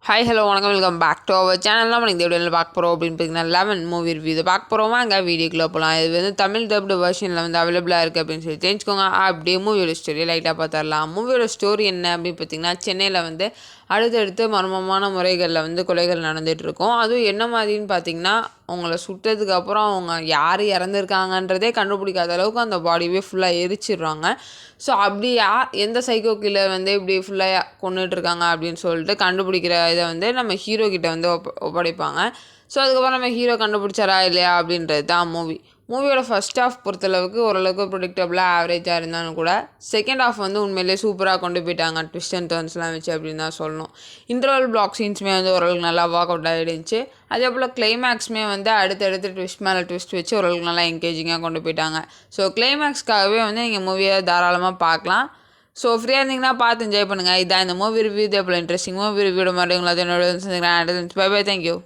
Hi hello வணக்கம் welcome back to our channel. நம்ம இந்த வீடியோவில் பார்க்க போகிறோம் அப்படின்னு பார்த்தீங்கன்னா 11 மூவி ரிவ்யூ இதை பார்க்க போகிறோமா அங்கே வீடியோக்குள்ளே போகலாம். இது வந்து தமிழ் டப்டு வெர்ஷனில் வந்து அவைலபிளாக இருக்குது அப்படின்னு சொல்லி தெரிஞ்சுக்கோங்க. அப்படியே மூவியோட ஸ்டோரி லைட்டாக பார்த்துடலாம். மூவியோட ஸ்டோரி என்ன அப்படின்னு பார்த்தீங்கன்னா, சென்னையில் வந்து அடுத்தடுத்து மர்மமான முறைகளில் வந்து கொலைகள் நடந்துகிட்ருக்கும். அதுவும் என்ன மாதிரின்னு பார்த்தீங்கன்னா, அவங்கள சுட்டதுக்கப்புறம் அவங்க யார் இறந்துருக்காங்கன்றதே கண்டுபிடிக்காத அளவுக்கு அந்த பாடியே ஃபுல்லாக எரிச்சிடுறாங்க. ஸோ அப்படி எந்த சைக்கோ கில்லர் வந்து இப்படி ஃபுல்லாக கொண்டுட்ருக்காங்க அப்படின்னு சொல்லிட்டு கண்டுபிடிக்கிற இதை வந்து நம்ம ஹீரோ கிட்ட வந்து ஒப்படைப்பாங்க. ஸோ அதுக்கப்புறம் நம்ம ஹீரோ கண்டுபிடிச்சாரா இல்லையா அப்படின்றது தான் மூவியோட ஃபர்ஸ்ட் ஹாஃப் பொறுத்தளவுக்கு ஓரளவுக்கு ப்ரொடிக்டபுளாக ஆவரேஜாக இருந்தாலும் கூட செகண்ட் ஹாஃப் வந்து உண்மையிலேயே சூப்பராக கொண்டு போயிட்டாங்க. ட்விஸ்ட் அண்ட் டர்ன்ஸ்லாம் வச்சு அப்படின்னு தான் சொல்லணும். இன்டர்வல் பிளாக் சீன்ஸுமே வந்து ஓரளவுக்கு நல்லா ஒர்க் அவுட் ஆகிடுச்சு. அதே போல் கிளைமேக்ஸுமே வந்து அடுத்தடுத்து ட்விஸ்ட் மேலே ட்விஸ்ட் வச்சு ஓரளவுக்கு நல்லா என்கேஜிங்காக கொண்டு போயிட்டாங்க. ஸோ கிளைமேக்ஸ்க்காகவே வந்து நீங்கள் மூவியை தாராளமாக பார்க்கலாம். ஸோ ஃப்ரீயாக இருந்தீங்கன்னா பார்த்து என்ஜாய் பண்ணுங்கள். இதான் இந்த மூவி ரிவ்யூ. இதே போல் இன்ட்ரெஸ்டிங் மூவி ரிவ்யூட மாதிரி உங்களை என்னோட பை பை. தேங்க்யூ.